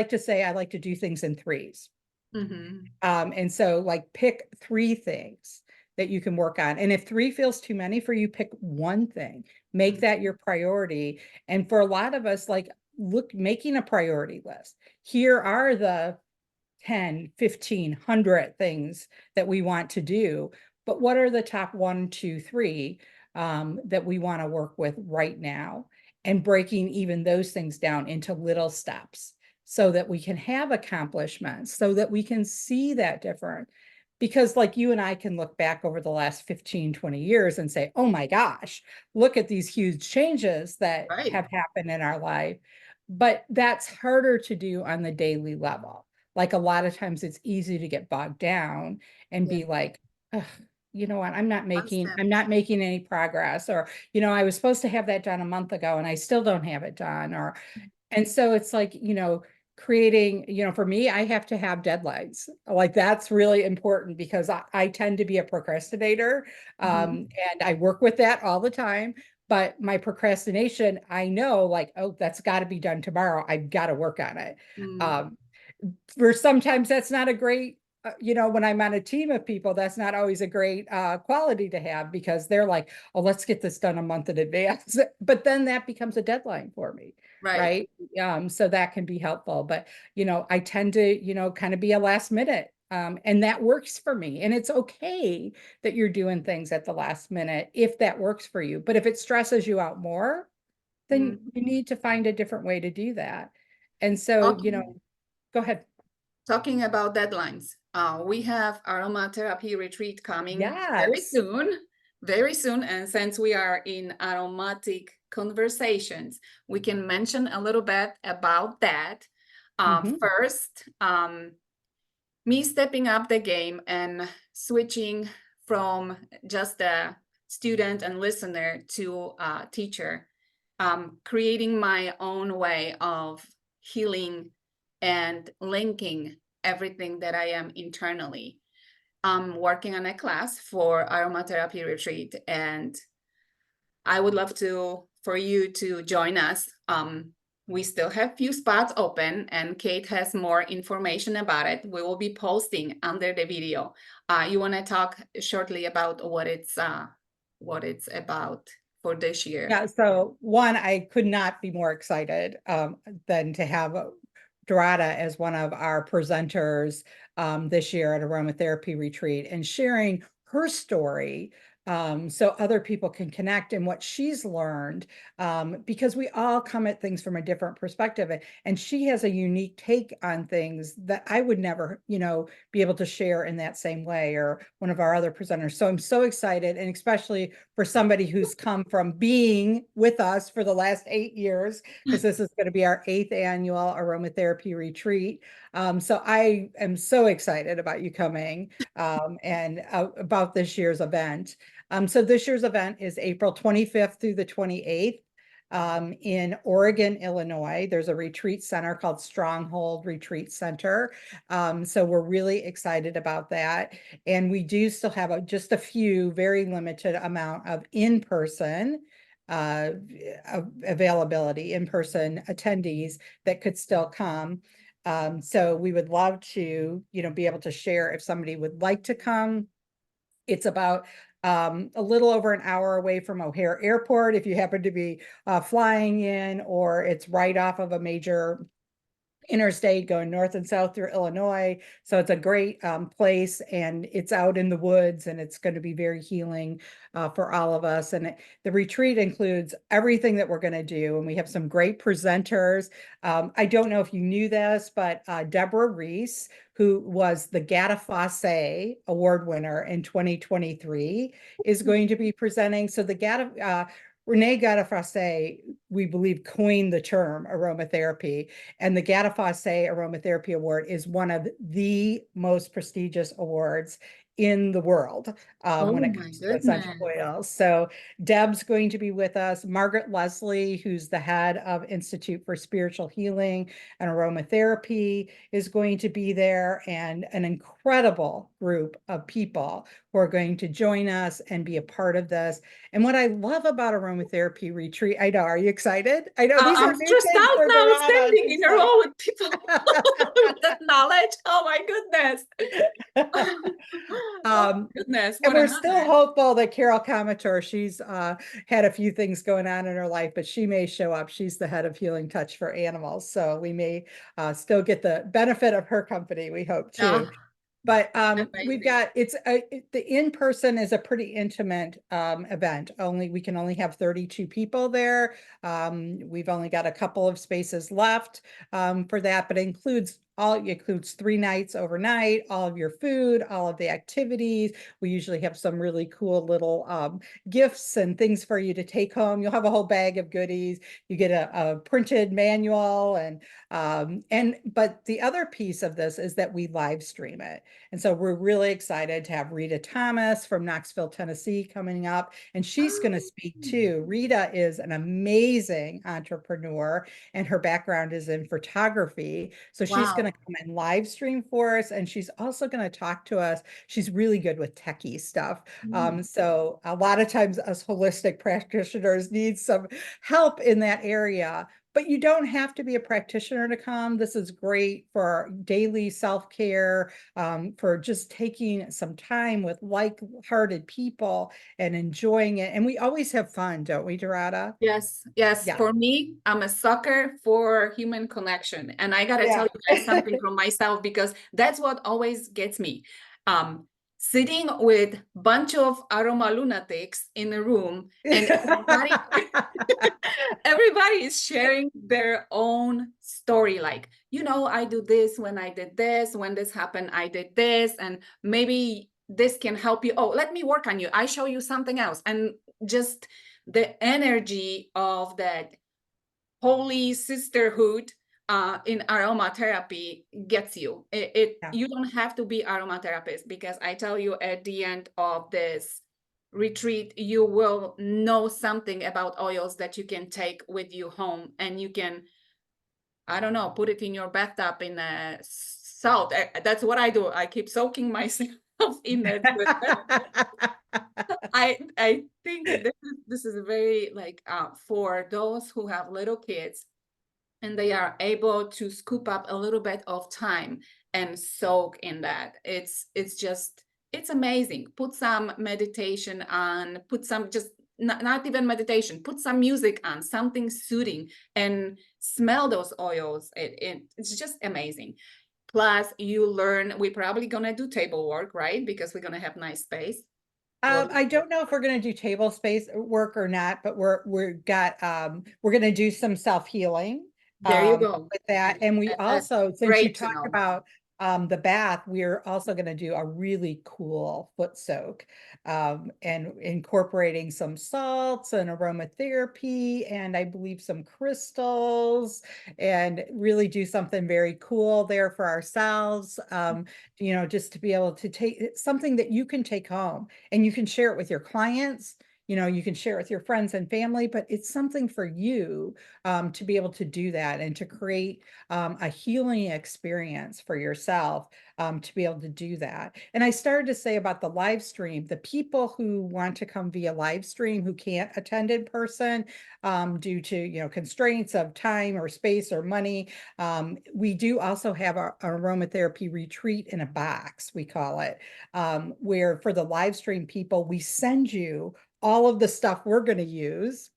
to say I like to do things in threes. Mm-hmm. And so like pick 3 things that you can work on. And if 3 feels too many for you, pick one thing, make that your priority. And for a lot of us, like making a priority list. Here are the 10, 15, 100 things that we want to do. But what are the top 1, 2, 3 that we want to work with right now? And breaking even those things down into little steps so that we can have accomplishments, so that we can see that different. Because like you and I can look back over the last 15, 20 years and say, oh my gosh, look at these huge changes that Right. have happened in our life. But that's harder to do on the daily level. Like a lot of times it's easy to get bogged down and Yeah. be like, "Ugh, you know what, I'm not One making, step. I'm not making any progress," or, I was supposed to have that done a month ago and I still don't have it done. And so it's like, creating, for me, I have to have deadlines. Like that's really important because I tend to be a procrastinator. Mm-hmm. And I work with that all the time. But my procrastination, I know like, oh, that's got to be done tomorrow. I've got to work on it. Mm. Um, for sometimes that's not a great when I'm on a team of people, that's not always a great quality to have because they're like, oh, let's get this done a month in advance. But then that becomes a deadline for me, Right. right? So that can be helpful. But I tend to kind of be a last minute, and that works for me. And it's okay that you're doing things at the last minute if that works for you. But if it stresses you out more, then Mm. you need to find a different way to do that. And so Talking, go ahead. talking about deadlines, we have aromatherapy retreat coming very Yes. soon, very soon. And since we are in aromatic conversations, we can mention a little bit about that. Mhm. First, me stepping up the game and switching from just a student and listener to a teacher, creating my own way of healing and linking everything that I am internally. I'm working on a class for aromatherapy retreat, and I would love to for you to join us. We still have few spots open, and Kate has more information about it. We will be posting under the video. You want to talk shortly about what it's about for this year? Yeah, so one, I could not be more excited than to have Dorada as one of our presenters this year at Aromatherapy Retreat and sharing her story, so other people can connect and what she's learned, because we all come at things from a different perspective. And she has a unique take on things that I would never, be able to share in that same way, or one of our other presenters. So I'm so excited, and especially for somebody who's come from being with us for the last 8 years, because this is going to be our 8th annual aromatherapy retreat. So I am so excited about you coming, and about this year's event. So this year's event is April 25th through the 28th. in Oregon, Illinois. There's a retreat center called Stronghold Retreat Center. So we're really excited about that. And we do still have just a few very limited amount of in-person uh, availability, in-person attendees that could still come. So we would love to, be able to share if somebody would like to come. It's about a little over an hour away from O'Hare Airport if you happen to be flying in, or it's right off of a major interstate going north and south through Illinois. So it's a great place, and it's out in the woods, and it's going to be very healing for all of us. And the retreat includes everything that we're going to do. And we have some great presenters. I don't know if you knew this, but Deborah Reese, who was the Gadafosse Award winner in 2023, is going to be presenting. So Renee Gadafosse, we believe, coined the term aromatherapy, and the Gadafosse Aromatherapy Award is one of the most prestigious awards in the world Oh when it my comes to essential goodness. oils. So Deb's going to be with us. Margaret Leslie, who's the head of Institute for Spiritual Healing and Aromatherapy, is going to be there, and an incredible group of people who are going to join us and be a part of this. And what I love about aromatherapy retreat, I know, are you excited? I know these are I'm new stressed things out for now, Dorada. standing She's in a like, row with people with that knowledge. Oh my goodness. Oh um, goodness, and what we're an still honor. hopeful that Carol Comator, she's had a few things going on in her life, but she may show up. She's the head of Healing Touch for Animals. So we may still get the benefit of her company, we hope too. Ah, But we've amazing. got the in-person is a pretty intimate event. We can only have 32 people there. We've only got a couple of spaces left for that, but it includes 3 nights overnight, all of your food, all of the activities. We usually have some really cool little gifts and things for you to take home. You'll have a whole bag of goodies. You get a printed manual, but the other piece of this is that we live stream it. And so we're really excited to have Rita Thomas from Knoxville, Tennessee coming up, and she's going to speak too. Rita is an amazing entrepreneur, and her background is in photography. So she's going to Wow. come and live stream for us, and she's also going to talk to us. She's really good with techie stuff. Mm. So a lot of times us holistic practitioners need some help in that area. But you don't have to be a practitioner to come. This is great for daily self-care, for just taking some time with like-hearted people and enjoying it. And we always have fun, don't we, Dorada? Yes, yes. Yeah. For me, I'm a sucker for human connection. And I gotta tell Yeah. you guys something from myself, because that's what always gets me. Um, Sitting with bunch of aroma lunatics in a room, and everybody is sharing their own story. Like, I do this when I did this, when this happened, I did this, and maybe this can help you. Oh, let me work on you. I show you something else. And just the energy of that holy sisterhood in aromatherapy gets you. Yeah. You don't have to be aromatherapist, because I tell you, at the end of this retreat, you will know something about oils that you can take with you home, and you can, I don't know, put it in your bathtub in salt. That's what I do. I keep soaking myself in it with I think this is very, like, for those who have little kids, and they are able to scoop up a little bit of time and soak in that. It's amazing. Put some meditation on, put some, just not even meditation, put some music on, something soothing, and smell those oils. It's just amazing. Plus, you learn, we're probably gonna do table work, right? Because we're gonna have nice space. Well, I don't know if we're going to do table space work or not, but we're going to do some self-healing there you go. with that. And we That's also, since you great to talked know. about the bath, we're also going to do a really cool foot soak, and incorporating some salts and aromatherapy, and I believe some crystals, and really do something very cool there for ourselves. Just to be able to take something that you can take home and you can share it with your clients. you can share it with your friends and family, but it's something for you to be able to do that and to create a healing experience for yourself to be able to do that. And I started to say about the live stream, the people who want to come via live stream who can't attend in person due to, constraints of time or space or money. We do also have our aromatherapy retreat in a box, we call it, where for the live stream people, we send you all of the stuff we're going to use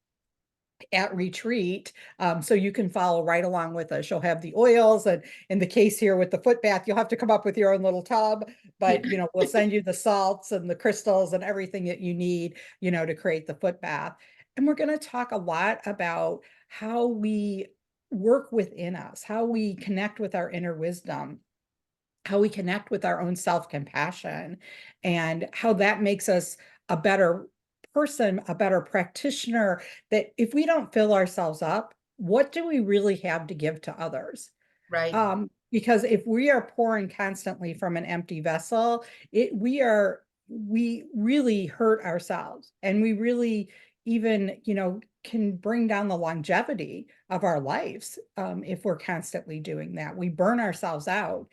at retreat, so you can follow right along with us. You'll have the oils, and in the case here with the foot bath, you'll have to come up with your own little tub, but we'll send you the salts and the crystals and everything that you need, to create the foot bath. And we're going to talk a lot about how we work within us, how we connect with our inner wisdom, how we connect with our own self-compassion, and how that makes us a better person, a better practitioner. That if we don't fill ourselves up, what do we really have to give to others? Right. Because if we are pouring constantly from an empty vessel, we really hurt ourselves, and we really even, can bring down the longevity of our lives if we're constantly doing that. We burn ourselves out.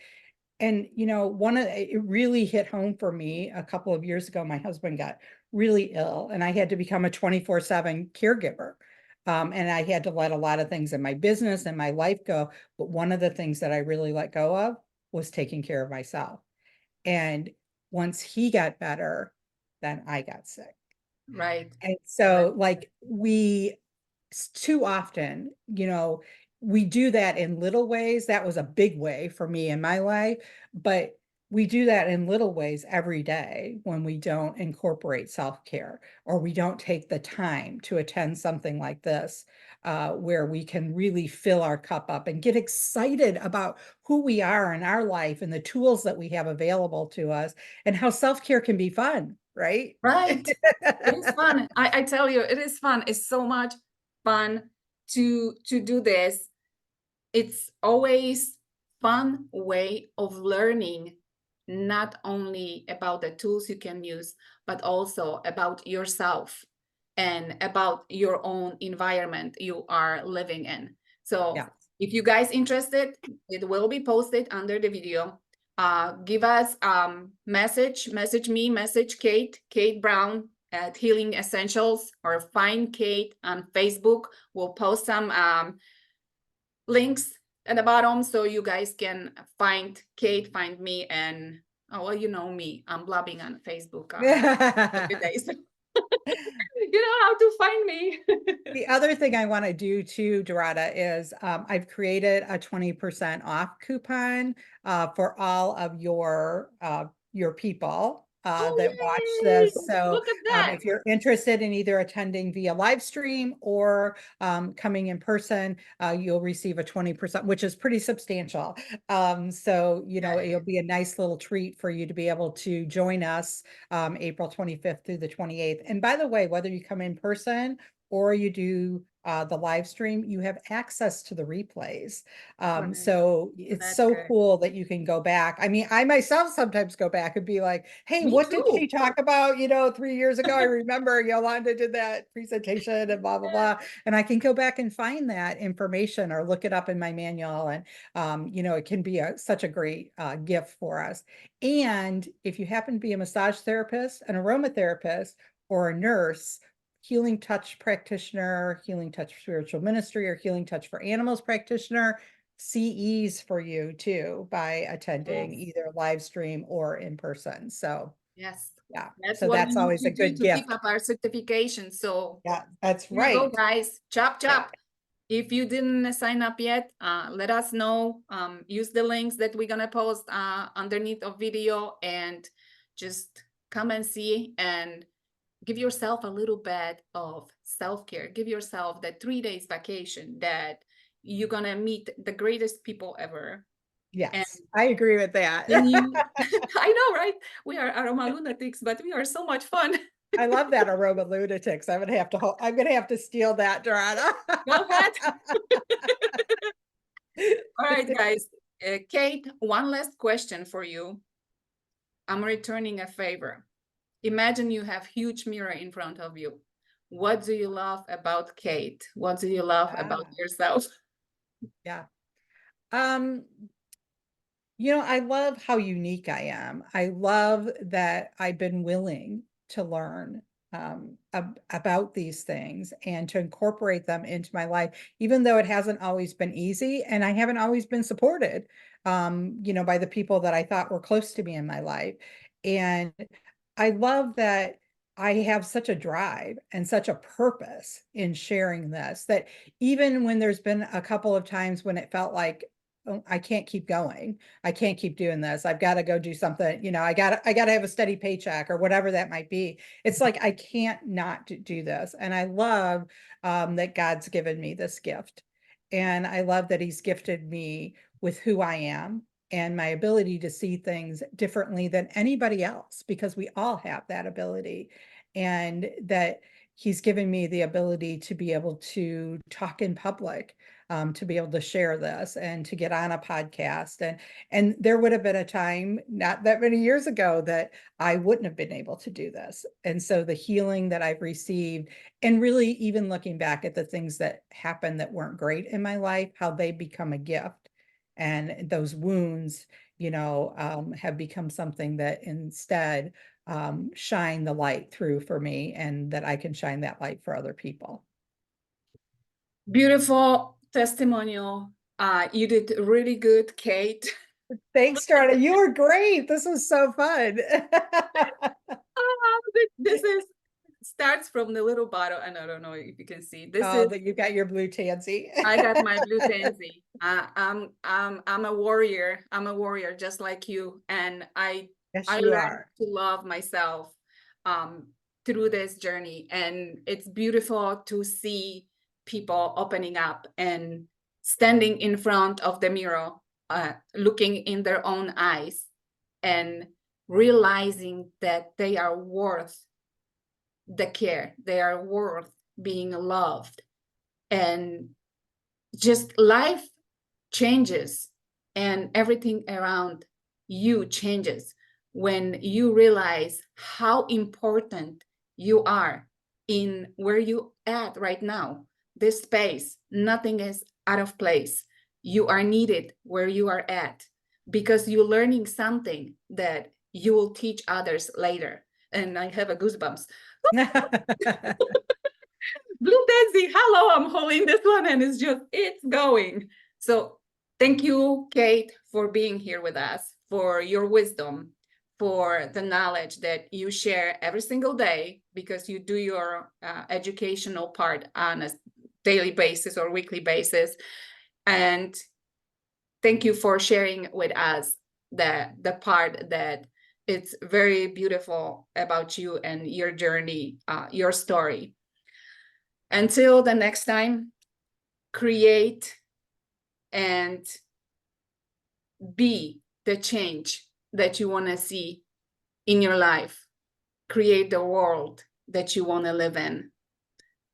And it really hit home for me a couple of years ago. My husband got really ill, and I had to become a 24/7 caregiver. And I had to let a lot of things in my business and my life go. But one of the things that I really let go of was taking care of myself. And once he got better, then I got sick. Right. And Right. so, like, too often, we do that in little ways. That was a big way for me in my life, but we do that in little ways every day when we don't incorporate self-care, or we don't take the time to attend something like this, where we can really fill our cup up and get excited about who we are in our life and the tools that we have available to us, and how self-care can be fun, right? Right. It is fun. I tell you, it is fun. It's so much fun to do this. It's always fun way of learning, not only about the tools you can use, but also about yourself and about your own environment you are living in. So Yeah. if you guys interested, it will be posted under the video. Give us message me, message Kate Brown at Healing Essentials, or find Kate on Facebook. We'll post some links at the bottom so you guys can find Kate, find me, and oh well, you know me. I'm blobbing on Facebook every day, so you know how to find me. The other thing I want to do too, Dorada, is I've created a 20% off coupon for all of your people that watch Oh this. yay! So Look at that. if you're interested in either attending via live stream or coming in person, you'll receive a 20%, which is pretty substantial. So it'll be a nice little treat for you to be able to join us April 25th through the 28th. And by the way, whether you come in person or you do the live stream, you have access to the replays. Right. So it's That's so good. cool that you can go back. I mean, I myself sometimes go back and be like, hey, Me what did she too. talk about, 3 years ago? I remember Yolanda did that presentation and blah, blah, blah. And I can go back and find that information or look it up in my manual. And, it can be such a great gift for us. And if you happen to be a massage therapist, an aromatherapist, or a nurse, healing touch practitioner, healing touch spiritual ministry, or healing touch for animals practitioner, CEs for you too by attending Yes. either live stream or in person. So Yes. yeah, That's so what we that's need always to a do good to keep gift. up our certification. So Yeah, that's here you go, right. guys. Chop, Yeah. chop. If you didn't sign up yet, let us know. Use the links that we're gonna post underneath of video, and just come and see and give yourself a little bit of self-care. Give yourself that 3 days vacation that you're gonna meet the greatest people ever. And Yes, I agree with that. then you, I know, right? We are aroma lunatics, but we are so much fun. I love that aroma lunatics. I'm gonna have to steal that, Dorada. Go ahead. All right, guys. Kate, one last question for you. I'm returning a favor. Imagine you have huge mirror in front of you. what do you love about Kate? What do you love about Ah, yourself? yeah. Um, I love how unique I am. I love that I've been willing to learn about these things and to incorporate them into my life, even though it hasn't always been easy and I haven't always been supported, by the people that I thought were close to me in my life. And I love that I have such a drive and such a purpose in sharing this, that even when there's been a couple of times when it felt like, oh, I can't keep going. I can't keep doing this. I've got to go do something. I got to have a steady paycheck or whatever that might be. It's like, I can't not do this. And I love that God's given me this gift. And I love that he's gifted me with who I am and my ability to see things differently than anybody else, because we all have that ability. And that he's given me the ability to be able to talk in public, to be able to share this and to get on a podcast. And there would have been a time not that many years ago that I wouldn't have been able to do this. And so the healing that I've received, and really even looking back at the things that happened that weren't great in my life, how they become a gift. And those wounds, have become something that instead shine the light through for me, and that I can shine that light for other people. Beautiful testimonial. You did really good, Kate. Thanks, Jordan. You were great. This was so fun. This is starts from the little bottle, and I don't know if you can see. This Oh, is that you got your blue tansy. I got my blue tansy. I'm a warrior. I'm a warrior just like you, and Yes, I you learned are. to love myself um, through this journey, and it's beautiful to see people opening up and standing in front of the mirror, looking in their own eyes, and realizing that they are worth the care. They are worth being loved, and just life changes and everything around you changes when you realize how important you are in where you at right now. This space, nothing is out of place. You are needed where you are at, because you're learning something that you will teach others later. And I have a goosebumps. Blue Daisy, hello, I'm holding this one and it's going. So thank you, Kate, for being here with us, for your wisdom, for the knowledge that you share every single day, because you do your educational part on a daily basis or weekly basis. And thank you for sharing with us the part that it's very beautiful about you and your journey, your story. Until the next time, create and be the change that you want to see in your life. Create the world that you want to live in.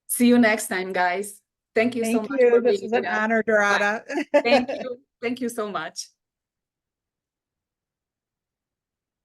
See you next time, guys. Thank you so Thank much you. for This being was with an us. honor, Bye. Dorada. Thank you. Thank you so much.